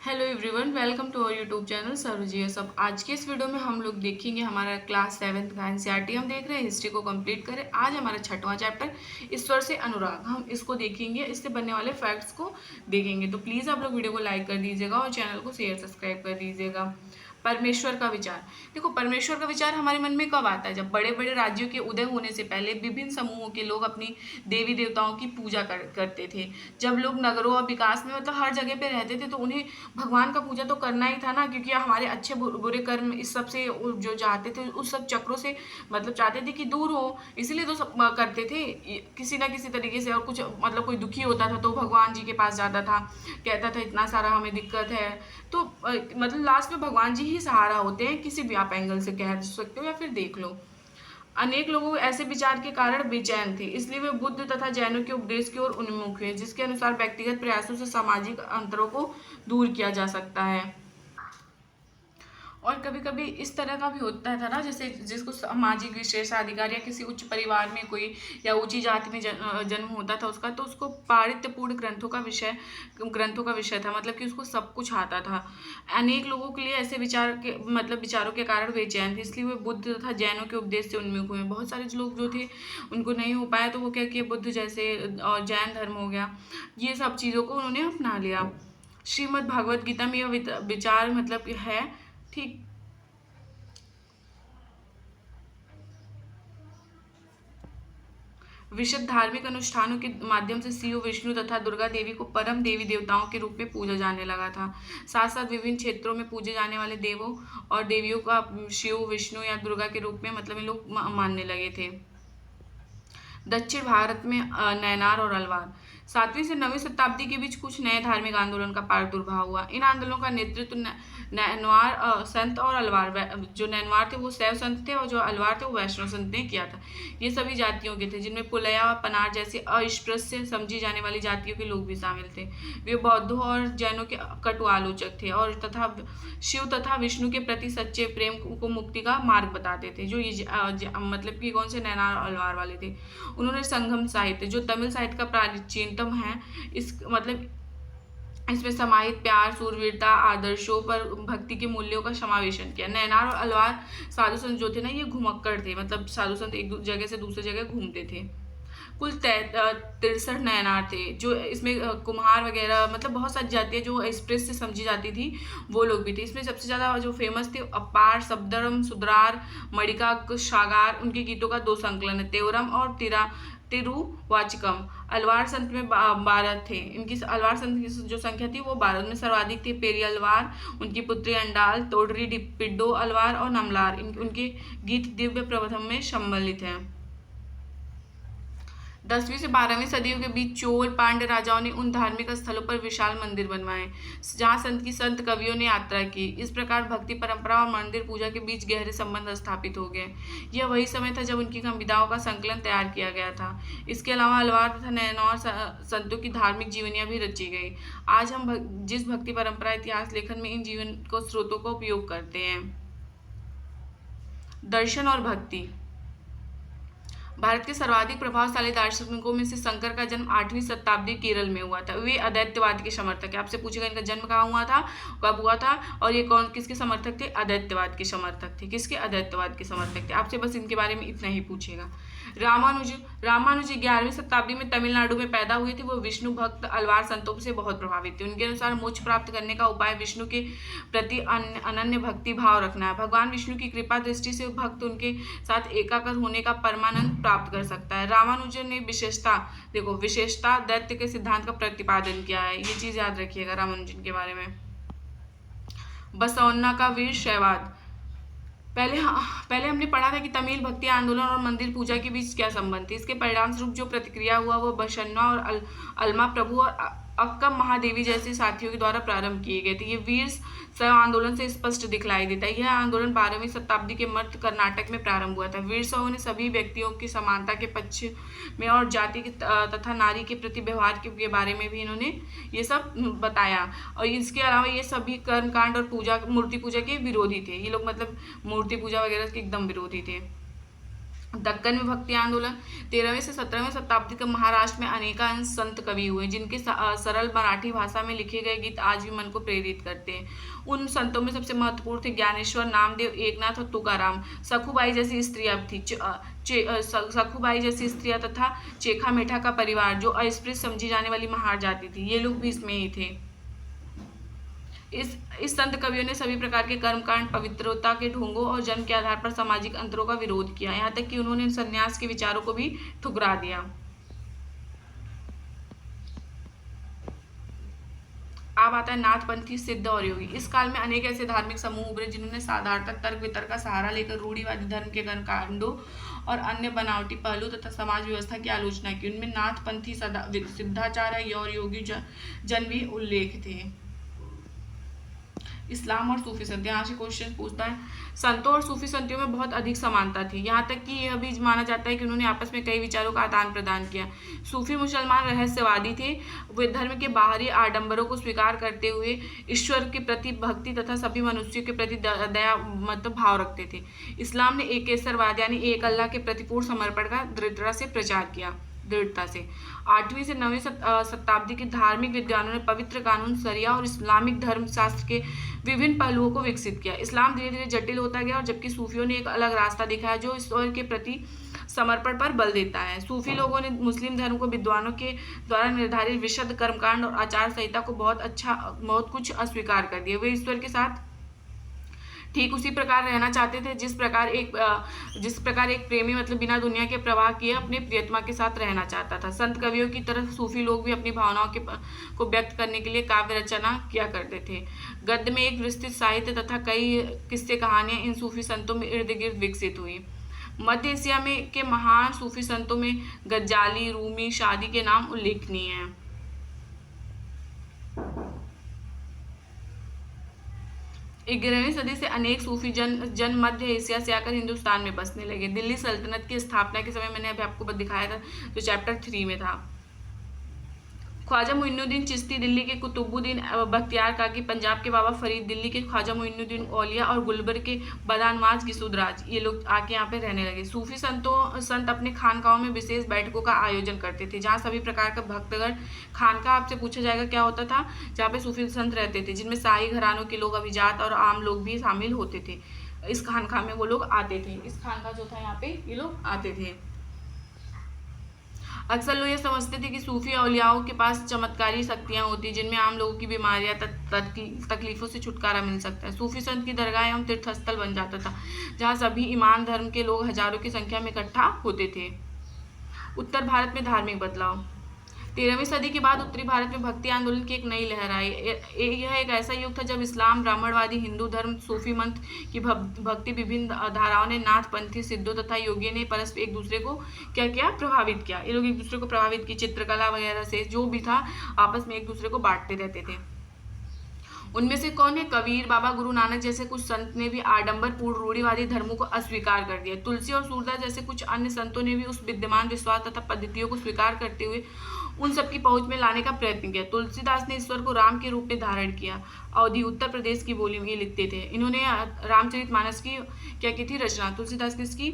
Hello everyone, welcome to our YouTube channel Sarojiya सब। आज के इस वीडियो में हम लोग देखेंगे हमारा क्लास 7th का एनसीईआरटी हम देख रहे हैं। हिस्ट्री को कंप्लीट करें। आज हमारा 6वां चैप्टर ईश्वर से अनुराग, हम इसको देखेंगे, इससे बनने वाले फैक्ट्स को देखेंगे। तो प्लीज़ आप लोग वीडियो को लाइक कर दीजिएगा और चैनल को शेयर सब्सक्राइब कर दीजिएगा। परमेश्वर का विचार। देखो, परमेश्वर का विचार हमारे मन में कब आता है? जब बड़े बड़े राज्यों के उदय होने से पहले विभिन्न समूहों के लोग अपनी देवी देवताओं की पूजा करते थे। जब लोग नगरों और विकास में मतलब हर जगह पे रहते थे तो उन्हें भगवान का पूजा तो करना ही था ना, क्योंकि हमारे अच्छे बुरे कर्म इस सब से जो चाहते थे, उस सब चक्रों से मतलब चाहते थे कि दूर हो, इसलिए तो सब करते थे किसी ना किसी तरीके से। और कुछ मतलब कोई दुखी होता था तो भगवान जी के पास जाता था, कहता था इतना सारा हमें दिक्कत है। तो मतलब लास्ट में भगवान जी ही सहारा होते हैं, किसी भी आप एंगल से कह सकते हो या फिर देख लो। अनेक लोगों ऐसे विचार के कारण बेचैन थे, इसलिए वे बुद्ध तथा जैनों के उपदेश की ओर उन्मुख हुए, जिसके अनुसार व्यक्तिगत प्रयासों से सामाजिक अंतरों को दूर किया जा सकता है। और कभी कभी इस तरह का भी होता था ना, जैसे जिसको सामाजिक विशेषाधिकार या किसी उच्च परिवार में कोई या ऊंची जाति में जन्म होता था उसका, तो उसको पांडित्यपूर्ण ग्रंथों का विषय था, मतलब कि उसको सब कुछ आता था। अनेक लोगों के लिए ऐसे विचारों के कारण बेचैन थे, इसलिए वे बुद्ध तथा जैनों के उपदेश से उन्मुख हुए। बहुत सारे लोग जो थे उनको नहीं हो पाया तो वो क्या किए, बुद्ध जैसे और जैन धर्म हो गया, ये सब चीज़ों को उन्होंने अपना लिया। श्रीमद् भागवत गीता में यह विचार मतलब है, ठीक। विशुद्ध धार्मिक अनुष्ठानों के माध्यम से शिव, विष्णु तथा दुर्गा देवी को परम देवी देवताओं के रूप में पूजा जाने लगा था। साथ साथ विभिन्न क्षेत्रों में पूजे जाने वाले देवों और देवियों का शिव, विष्णु या दुर्गा के रूप में मतलब इन लोग मानने लगे थे। दक्षिण भारत में नैनार और अलवार। 7वीं से 9वीं शताब्दी के बीच कुछ नए धार्मिक आंदोलन का प्रादुर्भाव हुआ। इन आंदोलनों का नेतृत्व नैनवार संत और अलवार, जो नैनवार थे वो शैव संत थे और जो अलवार थे वो वैष्णव संत ने किया था। ये सभी जातियों के थे, जिनमें पुलया और पनार जैसे अस्पृश्य समझी जाने वाली जातियों के लोग भी शामिल थे। वे बौद्धों और जैनों के कटु आलोचक थे और तथा शिव तथा विष्णु के प्रति सच्चे प्रेम को मुक्ति का मार्ग बताते थे। जो ये मतलब कि कौन से नैनार और अलवार वाले थे। उन्होंने संगम साहित्य, जो तमिल साहित्य का प्राचीनतम है, इस मतलब इसमें समाहित प्यार, सूरवीरता, आदर्शों पर भक्ति के मूल्यों का समावेशन किया। नैनार और अलवार साधु संत जो थे ना, ये घुमक्कड़ थे, मतलब साधु संत एक जगह से दूसरी जगह घूमते थे। कुल 63 नैनार थे, जो इसमें कुम्हार वगैरह मतलब बहुत सारी जातियाँ जो एक्सप्रेस से समझी जाती थी वो लोग भी थे। इसमें सबसे ज़्यादा जो फेमस थे अपार, शब्दरम, सुद्रार, मणिका, शागार, उनके गीतों का 2 संकलन है, तेवरम और तिरुवाचिकम। अलवार संत में 12 थे। इनकी अलवार संत की जो संख्या थी वो 12 में सर्वाधिक थे पेरी अलवार, उनकी पुत्री अंडाल, तोडरी पिड्डो अलवार और नमलार। उनके गीत दिव्य प्रबंधम में सम्मिलित हैं। 10वीं से 12वीं सदियों के बीच चोल पांड्य राजाओं ने उन धार्मिक स्थलों पर विशाल मंदिर बनवाए जहां संत कवियों ने यात्रा की। इस प्रकार भक्ति परंपरा और मंदिर पूजा के बीच गहरे संबंध स्थापित हो गए। यह वही समय था जब उनकी संविधाओं का संकलन तैयार किया गया था। इसके अलावा अलवार तथा नैनौर संतों की धार्मिक जीवनियां भी रची गई। आज हम जिस भक्ति परंपरा इतिहास लेखन में इन जीवन को स्रोतों का उपयोग करते हैं। दर्शन और भक्ति। भारत के सर्वाधिक प्रभावशाली दार्शनिकों में से शंकर का जन्म 8वीं शताब्दी केरल में हुआ था। वे अद्वैतवाद के समर्थक है। आपसे पूछेगा इनका जन्म कहाँ हुआ था, कब हुआ था, और ये कौन किसके समर्थक थे? अद्वैतवाद के समर्थक थे। किसके? अद्वैतवाद के समर्थक थे। आपसे बस इनके बारे में इतना ही पूछेगा। रामानुज 11वीं शताब्दी में तमिलनाडु में पैदा हुए थे। वो विष्णु भक्त अलवार संतों से बहुत प्रभावित थे। उनके अनुसार मोक्ष प्राप्त करने का उपाय विष्णु के प्रति अनन्य भक्ति भाव रखना है। भगवान विष्णु की कृपा दृष्टि से भक्त उनके साथ एकाकार होने का परमानंद प्राप्त कर सकता है। रामानुजन ने विशेषता दैत्य के सिद्धांत का प्रतिपादन किया है। ये चीज याद रखिएगा रामानुजन के बारे में। बसवन्ना का वीर शैववाद। पहले हमने पढ़ा था कि तमिल भक्ति आंदोलन और मंदिर पूजा के बीच क्या संबंध थे। इसके परिणाम स्वरूप जो प्रतिक्रिया हुआ वो बसवन्ना और अल्मा प्रभु और अक्कम महादेवी जैसे साथियों के द्वारा प्रारंभ किए गए थे। ये वीर शैव आंदोलन से स्पष्ट दिखलाई देता है। यह आंदोलन 12वीं शताब्दी के मध्य कर्नाटक में प्रारंभ हुआ था। वीर शैवों ने सभी व्यक्तियों की समानता के पक्ष में और जाति तथा नारी के प्रति व्यवहार के बारे में भी इन्होंने ये सब बताया। और इसके अलावा ये सभी कर्मकांड और मूर्ति पूजा के विरोधी थे। ये लोग मतलब मूर्ति पूजा वगैरह के एकदम विरोधी थे। दक्कन में भक्ति आंदोलन। 13वीं से 17वीं शताब्दी के महाराष्ट्र में अनेकांश संत कवि हुए जिनके सरल मराठी भाषा में लिखे गए गीत आज भी मन को प्रेरित करते हैं। उन संतों में सबसे महत्वपूर्ण थे ज्ञानेश्वर, नामदेव, एकनाथ और तुकाराम। सखुबाई जैसी स्त्रियां थी सखुबाई जैसी स्त्रियां तथा चेखा मेठा का परिवार जो अस्पृश्य समझी जाने वाली महार जाति थी, ये लोग भी इसमें ही थे। इस संत कवियों ने सभी प्रकार के कर्मकांड, पवित्रता के ढोंगों और जन्म के आधार पर सामाजिक अंतरों का विरोध किया, यहाँ तक कि उन्होंने संन्यास के विचारों को भी ठुकरा दिया। अब आता है नाथपंथी, सिद्ध और योगी। इस काल में अनेक ऐसे धार्मिक समूह उभरे जिन्होंने साधारणतः तर्क वितर्क का सहारा लेकर रूढ़िवादी धर्म के कर्मकांडों और अन्य बनावटी पहलू तथा समाज व्यवस्था की आलोचना की। उनमें नाथपंथी, सिद्धाचार्य और योगी जन भी उल्लेख थे। इस्लाम और सूफी संत, यहाँ से क्वेश्चन पूछता है। संतों और सूफी संतियों में बहुत अधिक समानता थी, यहाँ तक कि यह भी माना जाता है कि उन्होंने आपस में कई विचारों का आदान प्रदान किया। सूफी मुसलमान रहस्यवादी थे, वे धर्म के बाहरी आडंबरों को स्वीकार करते हुए ईश्वर के प्रति भक्ति तथा सभी मनुष्यों के प्रति दया भाव रखते थे। इस्लाम ने एकेश्वरवाद यानी एक अल्लाह के प्रति पूर्ण समर्पण का दृढ़ता से प्रचार किया। 8वीं से 9वीं शताब्दी के धार्मिक विद्वानों ने पवित्र कानून, शरिया और इस्लामिक धर्मशास्त्र के विभिन्न पहलुओं को विकसित किया। इस्लाम धीरे धीरे जटिल होता गया और जबकि सूफियों ने एक अलग रास्ता दिखाया जो ईश्वर के प्रति समर्पण पर बल देता है। सूफी लोगों ने मुस्लिम धर्म को विद्वानों के द्वारा निर्धारित विशुद्ध कर्मकांड और आचार संहिता को बहुत कुछ अस्वीकार कर दिया। वे ईश्वर के साथ ठीक उसी प्रकार रहना चाहते थे जिस प्रकार एक प्रेमी बिना दुनिया के प्रवाह किए अपने प्रियतमा के साथ रहना चाहता था। संत कवियों की तरह सूफी लोग भी अपनी भावनाओं को व्यक्त करने के लिए काव्य रचना किया करते थे। गद्य में एक विस्तृत साहित्य तथा कई किस्से कहानियां इन सूफी संतों में इर्द गिर्द विकसित हुई। मध्य एशिया के महान सूफी संतों में गज्जाली, रूमी, शादी के नाम उल्लेखनीय हैं। 11वीं सदी से अनेक सूफी जन मध्य एशिया से आकर हिंदुस्तान में बसने लगे। दिल्ली सल्तनत की स्थापना के समय मैंने अभी आपको दिखाया था जो चैप्टर 3 में था। ख्वाजा मुइनुद्दीन चिश्ती दिल्ली के कुतुबुद्दीन बख्तियार काकी, पंजाब के बाबा फरीद, दिल्ली के ख्वाजा मुइनुद्दीन औलिया और गुलबर्ग के बदानवाज गिसुदराज, ये लोग आके यहाँ पे रहने लगे। सूफी संत अपने खानकाहों में विशेष बैठकों का आयोजन करते थे जहाँ सभी प्रकार का भक्तगण, खानका आपसे पूछा जाएगा क्या होता था, जहाँ पे सूफी संत रहते थे जिनमें शाही घरानों के लोग, अभिजात और आम लोग भी शामिल होते थे। इस खानका में वो लोग आते थे। इस खानका जो था यहाँ पे ये लोग आते थे। अक्सर लोग ये समझते थे कि सूफी औलियाओं के पास चमत्कारी शक्तियां होती जिनमें आम लोगों की बीमारियां तकलीफों से छुटकारा मिल सकता है। सूफी संत की दरगाह एवं तीर्थस्थल बन जाता था जहां सभी ईमान धर्म के लोग हजारों की संख्या में इकट्ठा होते थे। उत्तर भारत में धार्मिक बदलाव। 13वीं सदी के बाद उत्तरी भारत में भक्ति आंदोलन की एक नई लहर आई। यह एक ऐसा युग था जब इस्लाम, ब्राह्मणवादी, हिंदू धर्म, सूफी मंत्र की भक्ति विभिन्न धाराओं ने, नाथपंथी, सिद्धों तथा योगियों ने परस्पर एक दूसरे को क्या किया, प्रभावित किया। ये लोग एक दूसरे को प्रभावित की, चित्रकला वगैरह से जो भी था आपस में एक दूसरे को बांटते रहते थे। उनमें से कौन है? कबीर, बाबा गुरु नानक जैसे कुछ संत ने भी आडंबरपूर्ण रूढ़िवादी धर्मों को अस्वीकार कर दिया। तुलसी और सूरदास जैसे कुछ अन्य संतों ने भी उस विद्यमान विश्वास तथा पद्धतियों को स्वीकार करते हुए उन सबकी पहुंच में लाने का प्रयत्न किया। तुलसीदास ने ईश्वर को राम के रूप में धारण किया। अवधि उत्तर प्रदेश की बोली में ये लिखते थे। इन्होंने रामचरितमानस की क्या की थी रचना? तुलसीदास किसकी?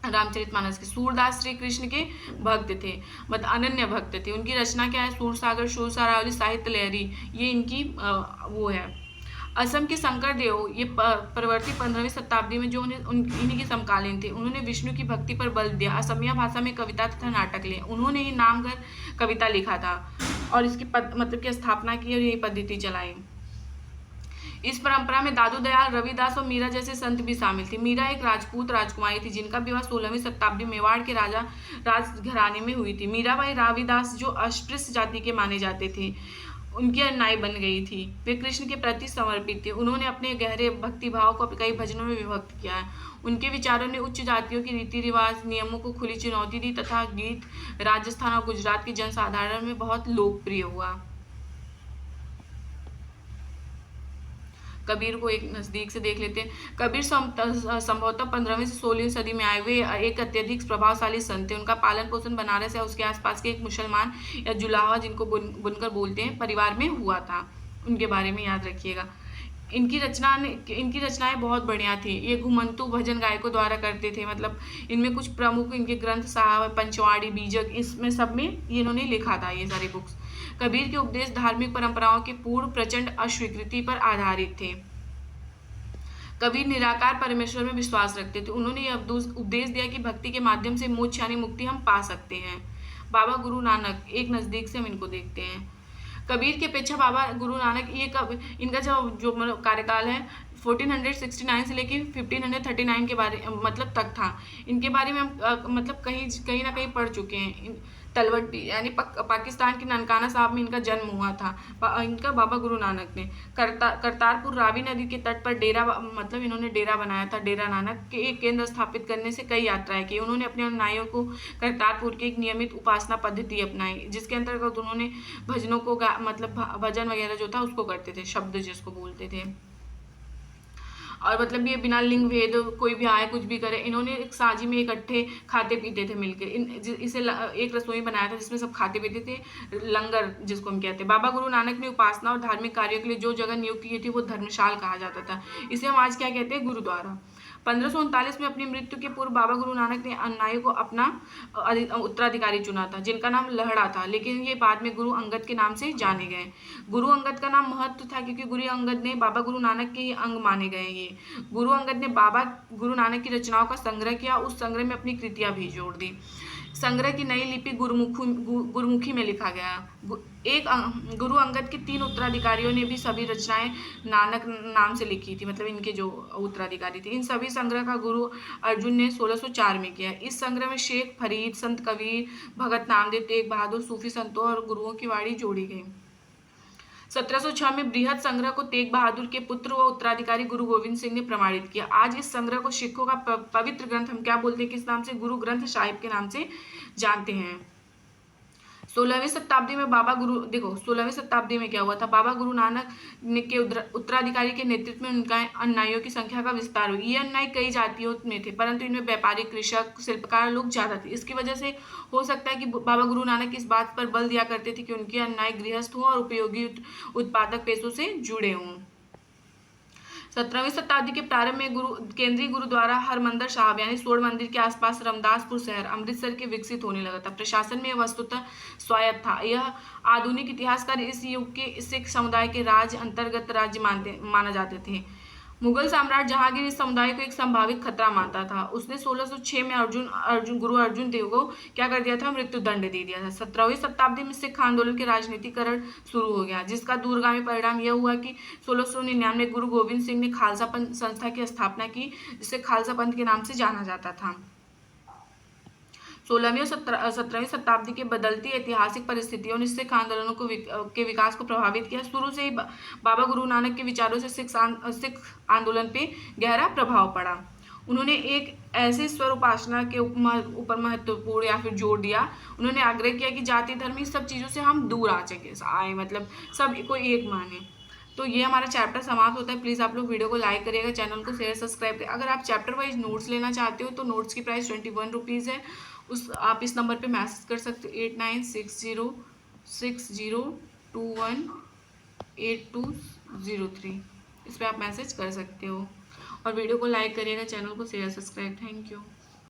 रामचरितमानस की। सूरदास श्री कृष्ण के भक्त थे, अनन्य भक्त थे। उनकी रचना क्या है? सूरसागर, शूरसारावली, साहित्य लहरी, ये इनकी वो है। असम के शंकर देव ये परवर्ती 15वीं शताब्दी में जो इन्हीं के समकालीन थे। उन्होंने विष्णु की भक्ति पर बल दिया। असमिया भाषा में कविता तथा नाटक लिए। उन्होंने ही नामघर कविता लिखा था और इसकी की स्थापना की और यही पद्धति चलाई। इस परंपरा में दादू दयाल, रविदास और मीरा जैसे संत भी शामिल थे। मीरा एक राजपूत राजकुमारी थी जिनका विवाह 16वीं शताब्दी मेवाड़ के राजघराने में हुई थी। मीराबाई रविदास जो अस्पृश्य जाति के माने जाते थे उनकी अनुयायी बन गई थी। वे कृष्ण के प्रति समर्पित थे। उन्होंने अपने गहरे भक्ति भाव को कई भजनों में विभक्त किया है। उनके विचारों ने उच्च जातियों के रीति रिवाज, नियमों को खुली चुनौती दी तथा गीत राजस्थान और गुजरात के जनसाधारण में बहुत लोकप्रिय हुआ। कबीर को एक नज़दीक से देख लेते हैं। कबीर संभवतः 15वीं से 16वीं सदी में आए हुए एक अत्यधिक प्रभावशाली संत थे। उनका पालन पोषण बनारस या उसके आसपास के एक मुसलमान या जुलाहा, जिनको बुनकर बोलते हैं, परिवार में हुआ था। उनके बारे में याद रखिएगा। इनकी रचनाएं बहुत बढ़िया थी। ये घुमंतु भजन गायकों द्वारा करते थे। मतलब इनमें कुछ प्रमुख इनके ग्रंथ साहब, पंचवाड़ी, बीजक, इसमें सब में इन्होंने लिखा था ये सारी बुक्स। कबीर के उपदेश धार्मिक परंपराओं की पूर्ण प्रचंड अस्वीकृति पर आधारित थे। कबीर निराकार परमेश्वर में विश्वास रखते थे। उन्होंने यह उपदेश दिया कि भक्ति के माध्यम से मोक्ष यानी मुक्ति हम पा सकते हैं। बाबा गुरु नानक, एक नज़दीक से हम इनको देखते हैं। कबीर की अपेक्षा बाबा गुरु नानक इनका जो कार्यकाल है 1469 से लेकर 1539 के बारे मतलब तक था। इनके बारे में हम मतलब कहीं ना कहीं पढ़ चुके हैं। तलवट्टी यानी पाकिस्तान के ननकाना साहब में इनका जन्म हुआ था। इनका बाबा गुरु नानक ने करतारपुर रावी नदी के तट पर मतलब इन्होंने डेरा बनाया था। डेरा नानक के एक केंद्र स्थापित करने से कई यात्राएं की। उन्होंने अपने अनुयायियों को करतारपुर की एक नियमित उपासना पद्धति अपनाई, जिसके अंतर्गत उन्होंने भजनों को मतलब भजन वगैरह जो था उसको करते थे, शब्द जिसको बोलते थे। और मतलब ये बिना लिंग भेद कोई भी आए कुछ भी करे, इन्होंने एक साजी में इकट्ठे खाते पीते थे मिलकर। इसे एक रसोई बनाया था जिसमें सब खाते पीते थे, लंगर जिसको हम कहते हैं। बाबा गुरु नानक ने उपासना और धार्मिक कार्यों के लिए जो जगह नियुक्त की थी वो धर्मशाल कहा जाता था। इसे हम आज क्या कहते हैं, गुरुद्वारा। 1539 में अपनी मृत्यु के पूर्व बाबा गुरु नानक ने अनुयायियों को अपना उत्तराधिकारी चुना था, जिनका नाम लहड़ा था, लेकिन ये बाद में गुरु अंगद के नाम से जाने गए। गुरु अंगद का नाम महत्व था क्योंकि गुरु अंगद ने बाबा गुरु नानक के ही अंग माने गए। ये गुरु अंगद ने बाबा गुरु नानक की रचनाओं का संग्रह किया, उस संग्रह में अपनी कृतियां भी जोड़ दी। संग्रह की नई लिपि गुरुमुखी में लिखा गया। गुरु अंगद के 3 उत्तराधिकारियों ने भी सभी रचनाएं नानक नाम से लिखी थी, मतलब इनके जो उत्तराधिकारी थे। इन सभी संग्रह का गुरु अर्जुन ने 1604 में किया। इस संग्रह में शेख फरीद, संत कबीर, भगत नामदेव, तेग बहादुर, सूफी संतों और गुरुओं की वाणी जोड़ी गई। 1706 में बृहद संग्रह को तेग बहादुर के पुत्र व उत्तराधिकारी गुरु गोविंद सिंह ने प्रमाणित किया। आज इस संग्रह को सिखों का पवित्र ग्रंथ हम क्या बोलते हैं, किस नाम से, गुरु ग्रंथ साहिब के नाम से जानते हैं। 16वीं शताब्दी में 16वीं शताब्दी में क्या हुआ था, बाबा गुरु नानक के उत्तराधिकारी के नेतृत्व में उनका अनुयायियों की संख्या का विस्तार हुआ। ये अनुयायी कई जातियों में थे, परंतु इनमें व्यापारी, कृषक, शिल्पकार लोग ज्यादा थे। इसकी वजह से हो सकता है कि बाबा गुरु नानक इस बात पर बल दिया करते थे कि उनके अनुयायी गृहस्थ हों और उपयोगी उत्पादक पेशों से जुड़े हों। 17वीं शताब्दी के प्रारंभ में केंद्रीय गुरुद्वारा हरमंदिर साहब यानी स्वर्ण मंदिर के आसपास रामदासपुर शहर अमृतसर के विकसित होने लगा था। प्रशासन में वस्तुतः स्वायत्त था। यह आधुनिक इतिहासकार इस युग के सिख समुदाय के राज्य अंतर्गत राज्य माना जाते थे। मुगल सम्राट जहांगीर इस समुदाय को एक संभावित खतरा मानता था। उसने 1606 में गुरु अर्जुन देव को क्या कर दिया था, मृत्यु दंड दे दिया था। 17वीं शताब्दी में सिख आंदोलन के राजनीतिकरण शुरू हो गया, जिसका दूरगामी परिणाम यह हुआ कि 1699 गुरु गोविंद सिंह ने खालसा पंथ संस्था की स्थापना की, जिसे खालसा पंथ के नाम से जाना जाता था। 16वीं और 17वीं शताब्दी के बदलती ऐतिहासिक परिस्थितियों ने सिख आंदोलनों के विकास को प्रभावित किया। शुरू से ही बाबा गुरु नानक के विचारों से सिख आंदोलन पे गहरा प्रभाव पड़ा। उन्होंने एक ऐसे स्वर उपासना के ऊपर महत्वपूर्ण या फिर जोर दिया। उन्होंने आग्रह किया कि जाति धर्म इस सब चीज़ों से हम दूर आए, मतलब सब को एक माने। तो ये हमारा चैप्टर समाप्त होता है। प्लीज़ आप लोग वीडियो को लाइक करिएगा, चैनल को शेयर सब्सक्राइब करिए। अगर आप चैप्टर वाइज नोट्स लेना चाहते हो तो नोट्स की प्राइस 21 रुपीज़ है। आप इस नंबर पे मैसेज कर सकते हो 896060218203। इस पर आप मैसेज कर सकते हो और वीडियो को लाइक करिएगा, चैनल को शेयर सब्सक्राइब। Thank you.